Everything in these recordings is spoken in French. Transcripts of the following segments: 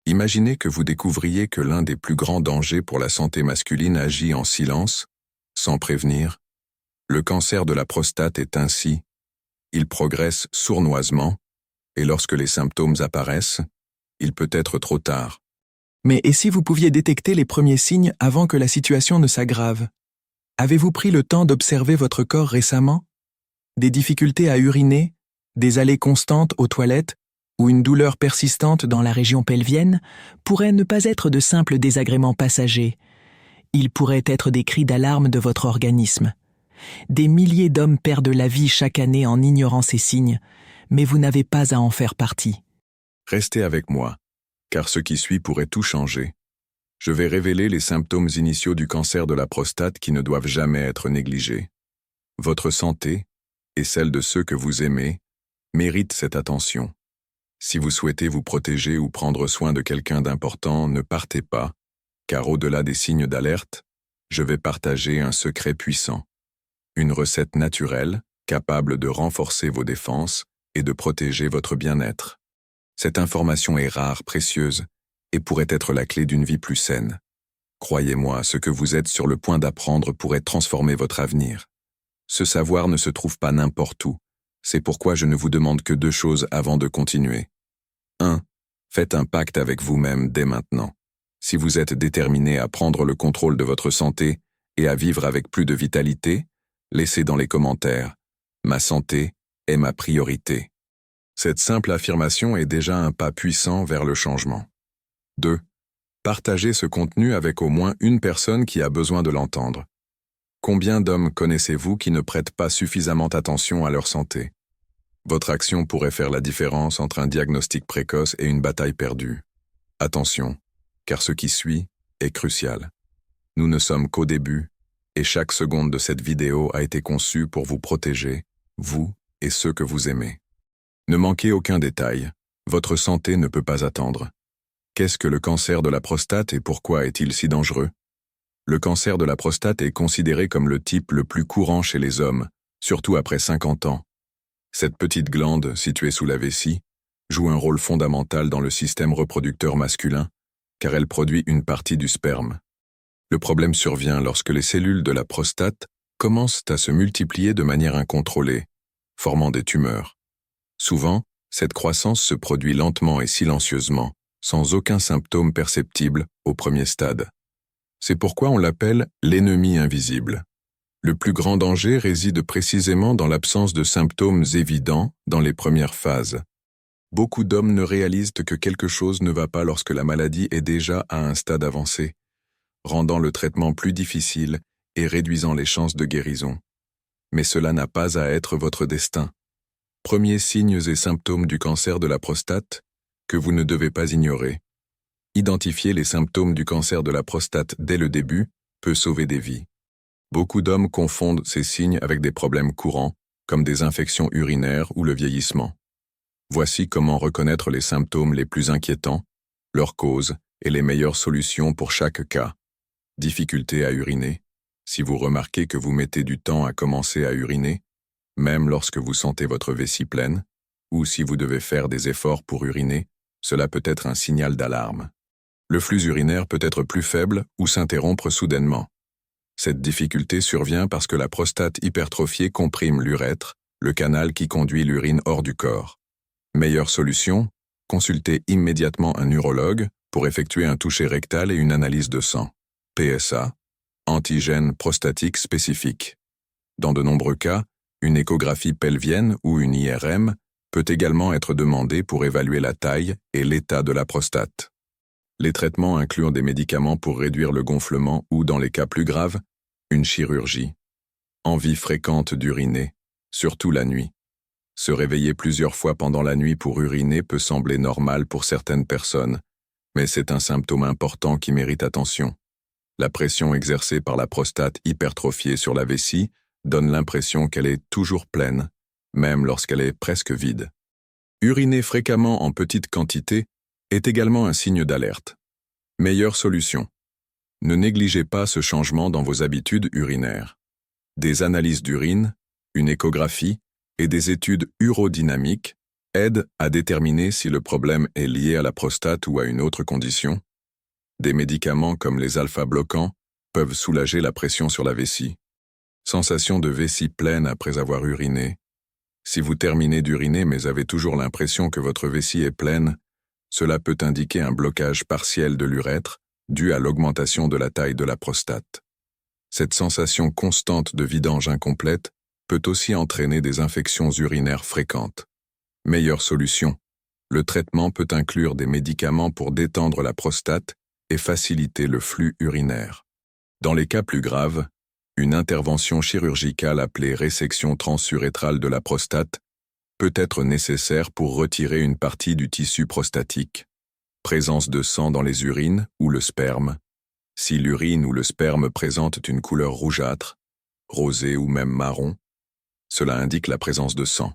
Imaginez que vous découvriez que l'un des plus grands dangers pour la santé masculine agit en silence, sans prévenir. Le cancer de la prostate est ainsi. Il progresse sournoisement, et lorsque les symptômes apparaissent, il peut être trop tard. Mais et si vous pouviez détecter les premiers signes avant que la situation ne s'aggrave? Avez-vous pris le temps d'observer votre corps récemment? Des difficultés à uriner, des allées constantes aux toilettes ou une douleur persistante dans la région pelvienne pourraient ne pas être de simples désagréments passagers. Ils pourraient être des cris d'alarme de votre organisme. Des milliers d'hommes perdent la vie chaque année en ignorant ces signes, mais vous n'avez pas à en faire partie. Restez avec moi, car ce qui suit pourrait tout changer. Je vais révéler les symptômes initiaux du cancer de la prostate qui ne doivent jamais être négligés. Votre santé, et celle de ceux que vous aimez, méritent cette attention. Si vous souhaitez vous protéger ou prendre soin de quelqu'un d'important, ne partez pas, car au-delà des signes d'alerte, je vais partager un secret puissant. Une recette naturelle, capable de renforcer vos défenses et de protéger votre bien-être. Cette information est rare, précieuse, et pourrait être la clé d'une vie plus saine. Croyez-moi, ce que vous êtes sur le point d'apprendre pourrait transformer votre avenir. Ce savoir ne se trouve pas n'importe où. C'est pourquoi je ne vous demande que 2 choses avant de continuer. 1. Faites un pacte avec vous-même dès maintenant. Si vous êtes déterminé à prendre le contrôle de votre santé et à vivre avec plus de vitalité, laissez dans les commentaires « Ma santé est ma priorité ». Cette simple affirmation est déjà un pas puissant vers le changement. 2. Partagez ce contenu avec au moins une personne qui a besoin de l'entendre. Combien d'hommes connaissez-vous qui ne prêtent pas suffisamment attention à leur santé? Votre action pourrait faire la différence entre un diagnostic précoce et une bataille perdue. Attention, car ce qui suit est crucial. Nous ne sommes qu'au début, et chaque seconde de cette vidéo a été conçue pour vous protéger, vous et ceux que vous aimez. Ne manquez aucun détail, votre santé ne peut pas attendre. Qu'est-ce que le cancer de la prostate et pourquoi est-il si dangereux? Le cancer de la prostate est considéré comme le type le plus courant chez les hommes, surtout après 50 ans. Cette petite glande, située sous la vessie, joue un rôle fondamental dans le système reproducteur masculin, car elle produit une partie du sperme. Le problème survient lorsque les cellules de la prostate commencent à se multiplier de manière incontrôlée, formant des tumeurs. Souvent, cette croissance se produit lentement et silencieusement, sans aucun symptôme perceptible au premier stade. C'est pourquoi on l'appelle l'ennemi invisible. Le plus grand danger réside précisément dans l'absence de symptômes évidents dans les premières phases. Beaucoup d'hommes ne réalisent que quelque chose ne va pas lorsque la maladie est déjà à un stade avancé, rendant le traitement plus difficile et réduisant les chances de guérison. Mais cela n'a pas à être votre destin. Premiers signes et symptômes du cancer de la prostate que vous ne devez pas ignorer. Identifier les symptômes du cancer de la prostate dès le début peut sauver des vies. Beaucoup d'hommes confondent ces signes avec des problèmes courants, comme des infections urinaires ou le vieillissement. Voici comment reconnaître les symptômes les plus inquiétants, leurs causes et les meilleures solutions pour chaque cas. Difficulté à uriner. Si vous remarquez que vous mettez du temps à commencer à uriner, même lorsque vous sentez votre vessie pleine, ou si vous devez faire des efforts pour uriner, cela peut être un signal d'alarme. Le flux urinaire peut être plus faible ou s'interrompre soudainement. Cette difficulté survient parce que la prostate hypertrophiée comprime l'urètre, le canal qui conduit l'urine hors du corps. Meilleure solution, consultez immédiatement un urologue pour effectuer un toucher rectal et une analyse de sang. PSA, antigène prostatique spécifique. Dans de nombreux cas, une échographie pelvienne ou une IRM peut également être demandée pour évaluer la taille et l'état de la prostate. Les traitements incluent des médicaments pour réduire le gonflement ou, dans les cas plus graves, une chirurgie. Envie fréquente d'uriner, surtout la nuit. Se réveiller plusieurs fois pendant la nuit pour uriner peut sembler normal pour certaines personnes, mais c'est un symptôme important qui mérite attention. La pression exercée par la prostate hypertrophiée sur la vessie donne l'impression qu'elle est toujours pleine, même lorsqu'elle est presque vide. Uriner fréquemment en petite quantité est également un signe d'alerte. Meilleure solution. Ne négligez pas ce changement dans vos habitudes urinaires. Des analyses d'urine, une échographie et des études urodynamiques aide à déterminer si le problème est lié à la prostate ou à une autre condition. Des médicaments comme les alpha-bloquants peuvent soulager la pression sur la vessie. Sensation de vessie pleine après avoir uriné. Si vous terminez d'uriner mais avez toujours l'impression que votre vessie est pleine, cela peut indiquer un blocage partiel de l'urètre dû à l'augmentation de la taille de la prostate. Cette sensation constante de vidange incomplète peut aussi entraîner des infections urinaires fréquentes. Meilleure solution. Le traitement peut inclure des médicaments pour détendre la prostate et faciliter le flux urinaire. Dans les cas plus graves, une intervention chirurgicale appelée résection transurétrale de la prostate peut être nécessaire pour retirer une partie du tissu prostatique. Présence de sang dans les urines ou le sperme. Si l'urine ou le sperme présentent une couleur rougeâtre, rosée ou même marron, cela indique la présence de sang.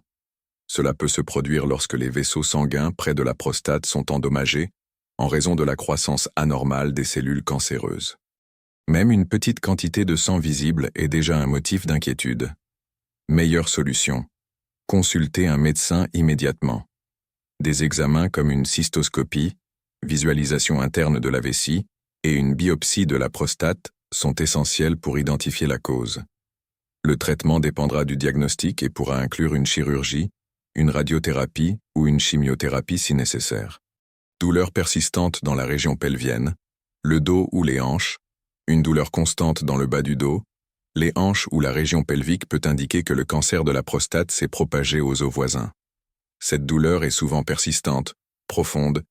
Cela peut se produire lorsque les vaisseaux sanguins près de la prostate sont endommagés en raison de la croissance anormale des cellules cancéreuses. Même une petite quantité de sang visible est déjà un motif d'inquiétude. Meilleure solution. Consultez un médecin immédiatement. Des examens comme une cystoscopie, visualisation interne de la vessie et une biopsie de la prostate sont essentiels pour identifier la cause. Le traitement dépendra du diagnostic et pourra inclure une chirurgie, une radiothérapie ou une chimiothérapie si nécessaire. Douleur persistante dans la région pelvienne, le dos ou les hanches, une douleur constante dans le bas du dos, les hanches ou la région pelvique peut indiquer que le cancer de la prostate s'est propagé aux os voisins. Cette douleur est souvent persistante, profonde,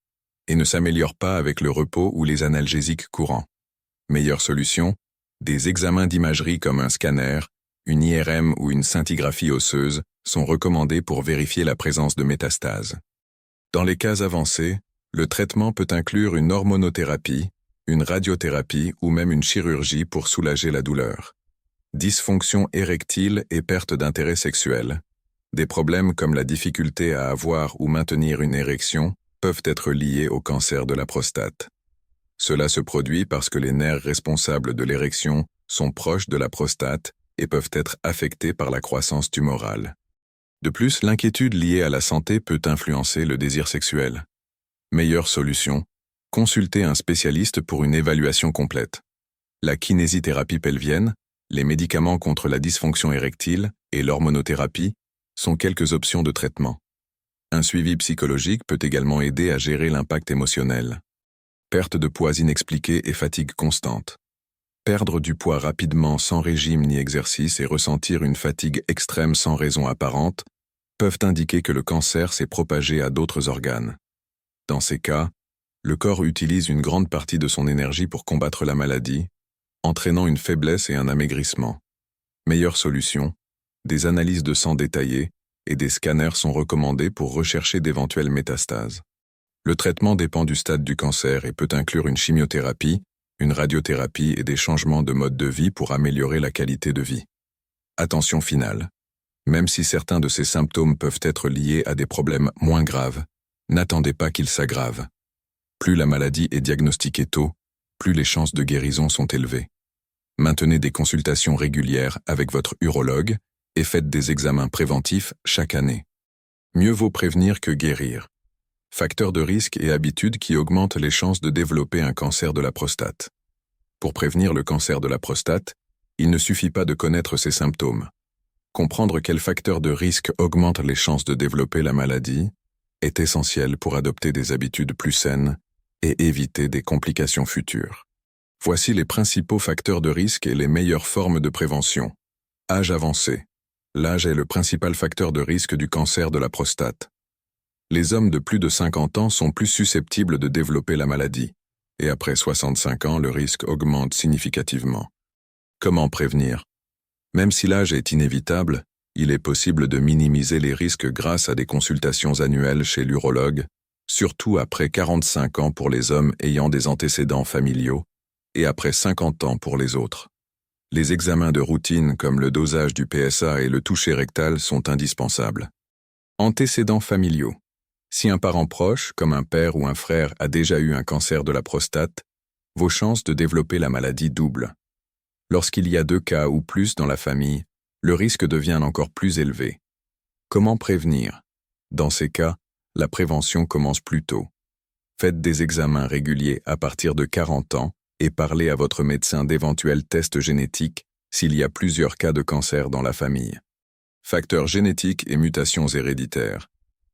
et ne s'améliore pas avec le repos ou les analgésiques courants. Meilleure solution, des examens d'imagerie comme un scanner, une IRM ou une scintigraphie osseuse sont recommandés pour vérifier la présence de métastases. Dans les cas avancés, le traitement peut inclure une hormonothérapie, une radiothérapie ou même une chirurgie pour soulager la douleur. Dysfonction érectile et perte d'intérêt sexuel. Des problèmes comme la difficulté à avoir ou maintenir une érection peuvent être liés au cancer de la prostate. Cela se produit parce que les nerfs responsables de l'érection sont proches de la prostate et peuvent être affectés par la croissance tumorale. De plus, l'inquiétude liée à la santé peut influencer le désir sexuel. Meilleure solution, consultez un spécialiste pour une évaluation complète. La kinésithérapie pelvienne, les médicaments contre la dysfonction érectile et l'hormonothérapie sont quelques options de traitement. Un suivi psychologique peut également aider à gérer l'impact émotionnel. Perte de poids inexpliquée et fatigue constante. Perdre du poids rapidement sans régime ni exercice et ressentir une fatigue extrême sans raison apparente peuvent indiquer que le cancer s'est propagé à d'autres organes. Dans ces cas, le corps utilise une grande partie de son énergie pour combattre la maladie, entraînant une faiblesse et un amaigrissement. Meilleure solution, des analyses de sang détaillées et des scanners sont recommandés pour rechercher d'éventuelles métastases. Le traitement dépend du stade du cancer et peut inclure une chimiothérapie, une radiothérapie et des changements de mode de vie pour améliorer la qualité de vie. Attention finale. Même si certains de ces symptômes peuvent être liés à des problèmes moins graves, n'attendez pas qu'ils s'aggravent. Plus la maladie est diagnostiquée tôt, plus les chances de guérison sont élevées. Maintenez des consultations régulières avec votre urologue et faites des examens préventifs chaque année. Mieux vaut prévenir que guérir. Facteurs de risque et habitudes qui augmentent les chances de développer un cancer de la prostate. Pour prévenir le cancer de la prostate, il ne suffit pas de connaître ses symptômes. Comprendre quels facteurs de risque augmentent les chances de développer la maladie est essentiel pour adopter des habitudes plus saines et éviter des complications futures. Voici les principaux facteurs de risque et les meilleures formes de prévention. Âge avancé. L'âge est le principal facteur de risque du cancer de la prostate. Les hommes de plus de 50 ans sont plus susceptibles de développer la maladie, et après 65 ans, le risque augmente significativement. Comment prévenir? Même si l'âge est inévitable, il est possible de minimiser les risques grâce à des consultations annuelles chez l'urologue, surtout après 45 ans pour les hommes ayant des antécédents familiaux, et après 50 ans pour les autres. Les examens de routine comme le dosage du PSA et le toucher rectal sont indispensables. Antécédents familiaux. Si un parent proche, comme un père ou un frère, a déjà eu un cancer de la prostate, vos chances de développer la maladie doublent. Lorsqu'il y a 2 cas ou plus dans la famille, le risque devient encore plus élevé. Comment prévenir? Dans ces cas, la prévention commence plus tôt. Faites des examens réguliers à partir de 40 ans et parlez à votre médecin d'éventuels tests génétiques s'il y a plusieurs cas de cancer dans la famille. Facteurs génétiques et mutations héréditaires.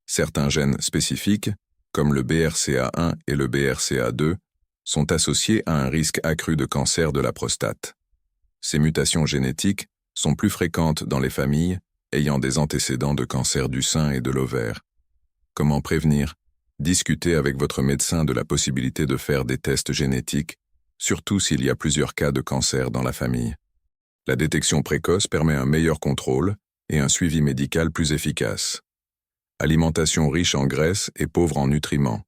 Certains gènes spécifiques, comme le BRCA1 et le BRCA2, sont associés à un risque accru de cancer de la prostate. Ces mutations génétiques sont plus fréquentes dans les familles ayant des antécédents de cancer du sein et de l'ovaire. Comment prévenir? Discutez avec votre médecin de la possibilité de faire des tests génétiques, surtout s'il y a plusieurs cas de cancer dans la famille. La détection précoce permet un meilleur contrôle et un suivi médical plus efficace. Alimentation riche en graisses et pauvre en nutriments.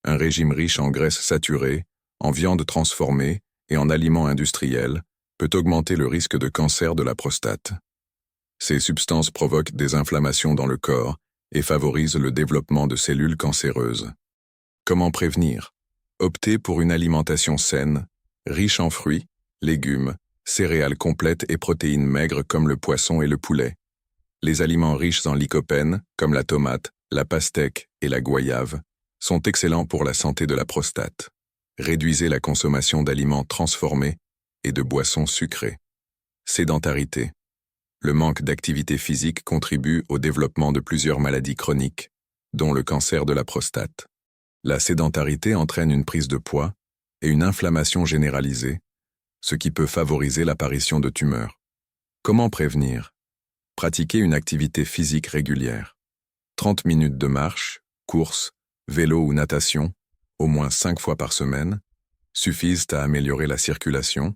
Un régime riche en graisses saturées, en viande transformée et en aliments industriels peut augmenter le risque de cancer de la prostate. Ces substances provoquent des inflammations dans le corps et favorisent le développement de cellules cancéreuses. Comment prévenir? Optez pour une alimentation saine, riche en fruits, légumes, céréales complètes et protéines maigres comme le poisson et le poulet. Les aliments riches en lycopène, comme la tomate, la pastèque et la goyave, sont excellents pour la santé de la prostate. Réduisez la consommation d'aliments transformés et de boissons sucrées. Sédentarité. Le manque d'activité physique contribue au développement de plusieurs maladies chroniques, dont le cancer de la prostate. La sédentarité entraîne une prise de poids et une inflammation généralisée, ce qui peut favoriser l'apparition de tumeurs. Comment prévenir? Pratiquez une activité physique régulière. 30 minutes de marche, course, vélo ou natation, au moins 5 fois par semaine, suffisent à améliorer la circulation,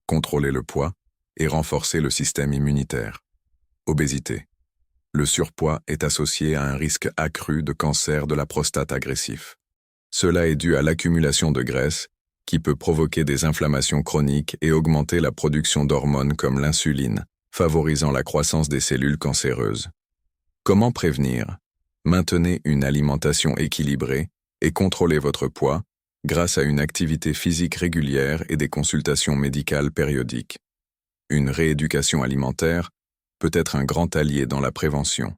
contrôler le poids et renforcer le système immunitaire. Obésité. Le surpoids est associé à un risque accru de cancer de la prostate agressif. Cela est dû à l'accumulation de graisse qui peut provoquer des inflammations chroniques et augmenter la production d'hormones comme l'insuline, favorisant la croissance des cellules cancéreuses. Comment prévenir? Maintenez une alimentation équilibrée et contrôlez votre poids grâce à une activité physique régulière et des consultations médicales périodiques. Une rééducation alimentaire peut être un grand allié dans la prévention.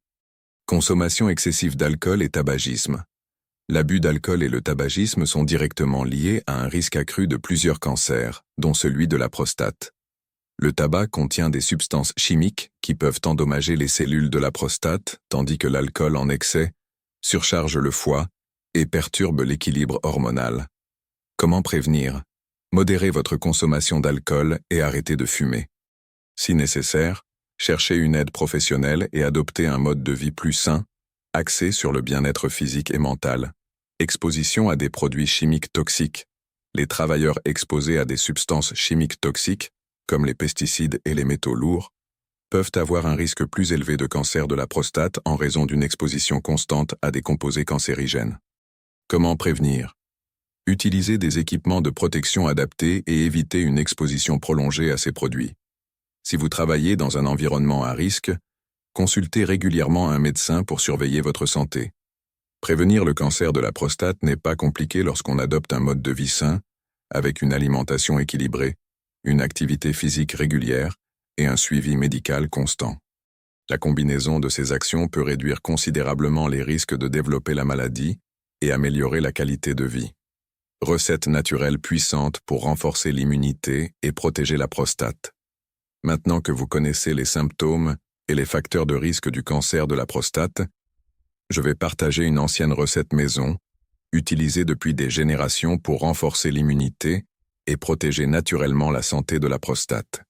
Consommation excessive d'alcool et tabagisme. L'abus d'alcool et le tabagisme sont directement liés à un risque accru de plusieurs cancers, dont celui de la prostate. Le tabac contient des substances chimiques qui peuvent endommager les cellules de la prostate, tandis que l'alcool en excès surcharge le foie et perturbe l'équilibre hormonal. Comment prévenir? Modérez votre consommation d'alcool et arrêtez de fumer. Si nécessaire, cherchez une aide professionnelle et adoptez un mode de vie plus sain, axé sur le bien-être physique et mental. Exposition à des produits chimiques toxiques. Les travailleurs exposés à des substances chimiques toxiques, comme les pesticides et les métaux lourds, peuvent avoir un risque plus élevé de cancer de la prostate en raison d'une exposition constante à des composés cancérigènes. Comment prévenir? Utilisez des équipements de protection adaptés et évitez une exposition prolongée à ces produits. Si vous travaillez dans un environnement à risque, consultez régulièrement un médecin pour surveiller votre santé. Prévenir le cancer de la prostate n'est pas compliqué lorsqu'on adopte un mode de vie sain, avec une alimentation équilibrée, une activité physique régulière et un suivi médical constant. La combinaison de ces actions peut réduire considérablement les risques de développer la maladie et améliorer la qualité de vie. Recette naturelle puissante pour renforcer l'immunité et protéger la prostate. Maintenant que vous connaissez les symptômes et les facteurs de risque du cancer de la prostate, je vais partager une ancienne recette maison, utilisée depuis des générations pour renforcer l'immunité et protéger naturellement la santé de la prostate.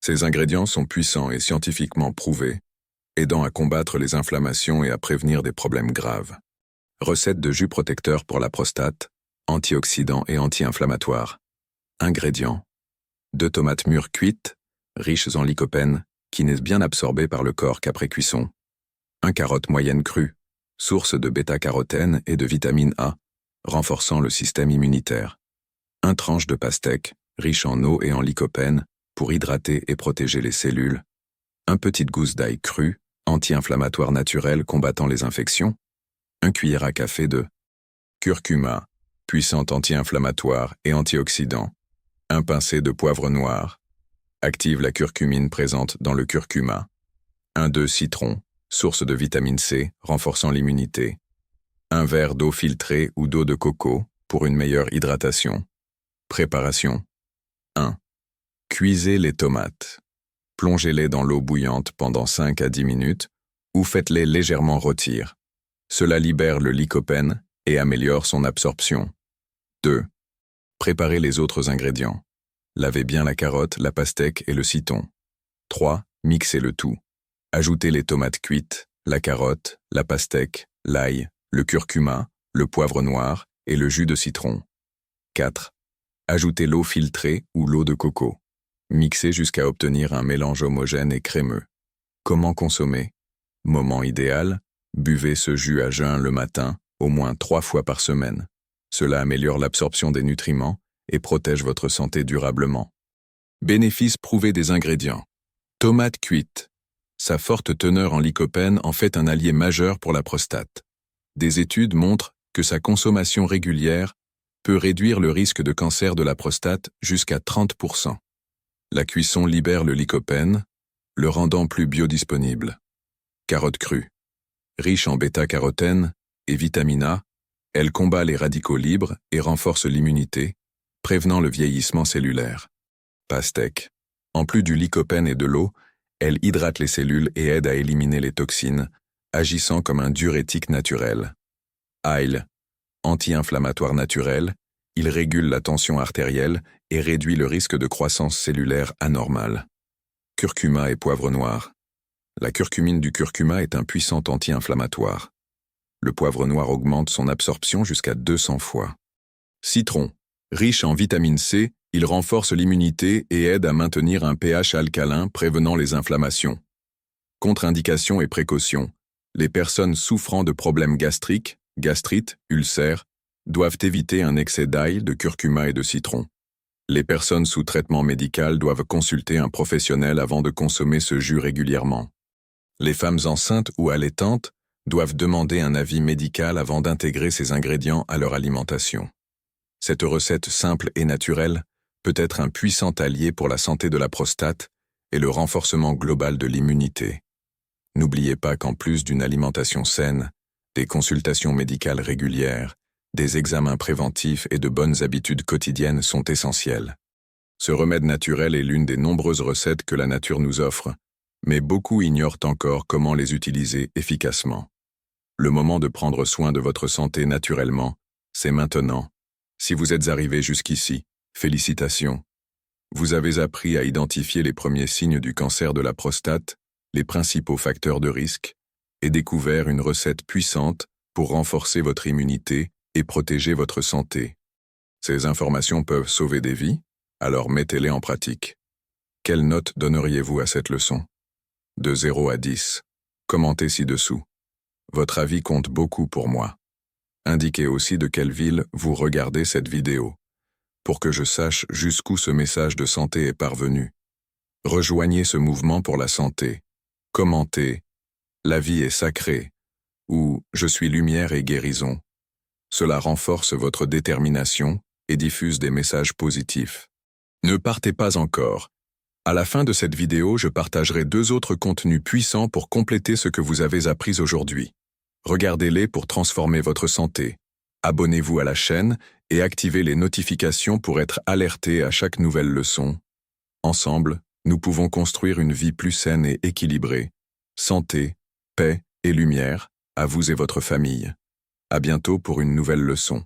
Ces ingrédients sont puissants et scientifiquement prouvés, aidant à combattre les inflammations et à prévenir des problèmes graves. Recette de jus protecteur pour la prostate, antioxydant et anti-inflammatoire. Ingrédients. 2 tomates mûres cuites, riches en lycopène, qui n'est bien absorbée par le corps qu'après cuisson. 1 carotte moyenne crue, source de bêta-carotène et de vitamine A, renforçant le système immunitaire. 1 tranche de pastèque, riche en eau et en lycopène, pour hydrater et protéger les cellules. 1 petite gousse d'ail cru, anti-inflammatoire naturel combattant les infections. 1 cuillère à café de curcuma, puissante anti-inflammatoire et antioxydant. 1 pincé de poivre noir. Active la curcumine présente dans le curcuma. 1 d'œuf citron, source de vitamine C, renforçant l'immunité. Un verre d'eau filtrée ou d'eau de coco pour une meilleure hydratation. Préparation. 1. Cuisez les tomates. Plongez-les dans l'eau bouillante pendant 5 à 10 minutes ou faites-les légèrement rôtir. Cela libère le lycopène et améliore son absorption. 2. Préparez les autres ingrédients. Lavez bien la carotte, la pastèque et le citron. 3. Mixez le tout. Ajoutez les tomates cuites, la carotte, la pastèque, l'ail, le curcuma, le poivre noir et le jus de citron. 4. Ajoutez l'eau filtrée ou l'eau de coco. Mixez jusqu'à obtenir un mélange homogène et crémeux. Comment consommer? Moment idéal, buvez ce jus à jeun le matin, au moins 3 fois par semaine. Cela améliore l'absorption des nutriments et protège votre santé durablement. Bénéfices prouvés des ingrédients. Tomate cuite. Sa forte teneur en lycopène en fait un allié majeur pour la prostate. Des études montrent que sa consommation régulière peut réduire le risque de cancer de la prostate jusqu'à 30%. La cuisson libère le lycopène, le rendant plus biodisponible. Carotte crue. Riche en bêta-carotène et vitamine A, elle combat les radicaux libres et renforce l'immunité, prévenant le vieillissement cellulaire. Pastèque. En plus du lycopène et de l'eau, elle hydrate les cellules et aide à éliminer les toxines, agissant comme un diurétique naturel. Ail. Anti-inflammatoire naturel, il régule la tension artérielle et réduit le risque de croissance cellulaire anormale. Curcuma et poivre noir. La curcumine du curcuma est un puissant anti-inflammatoire. Le poivre noir augmente son absorption jusqu'à 200 fois. Citron. Riche en vitamine C, il renforce l'immunité et aide à maintenir un pH alcalin prévenant les inflammations. Contre-indications et précautions. Les personnes souffrant de problèmes gastriques, gastrites, ulcères, doivent éviter un excès d'ail, de curcuma et de citron. Les personnes sous traitement médical doivent consulter un professionnel avant de consommer ce jus régulièrement. Les femmes enceintes ou allaitantes doivent demander un avis médical avant d'intégrer ces ingrédients à leur alimentation. Cette recette simple et naturelle peut être un puissant allié pour la santé de la prostate et le renforcement global de l'immunité. N'oubliez pas qu'en plus d'une alimentation saine, des consultations médicales régulières, des examens préventifs et de bonnes habitudes quotidiennes sont essentiels. Ce remède naturel est l'une des nombreuses recettes que la nature nous offre, mais beaucoup ignorent encore comment les utiliser efficacement. Le moment de prendre soin de votre santé naturellement, c'est maintenant. Si vous êtes arrivé jusqu'ici, félicitations. Vous avez appris à identifier les premiers signes du cancer de la prostate, les principaux facteurs de risque, et découvert une recette puissante pour renforcer votre immunité et protéger votre santé. Ces informations peuvent sauver des vies, alors mettez-les en pratique. Quelle note donneriez-vous à cette leçon? De 0 à 10. Commentez ci-dessous. Votre avis compte beaucoup pour moi. Indiquez aussi de quelle ville vous regardez cette vidéo, pour que je sache jusqu'où ce message de santé est parvenu. Rejoignez ce mouvement pour la santé. Commentez « La vie est sacrée » ou « Je suis lumière et guérison ». Cela renforce votre détermination et diffuse des messages positifs. Ne partez pas encore. À la fin de cette vidéo, je partagerai 2 autres contenus puissants pour compléter ce que vous avez appris aujourd'hui. Regardez-les pour transformer votre santé. Abonnez-vous à la chaîne et activez les notifications pour être alerté à chaque nouvelle leçon. Ensemble, nous pouvons construire une vie plus saine et équilibrée. Santé, paix et lumière, à vous et votre famille. À bientôt pour une nouvelle leçon.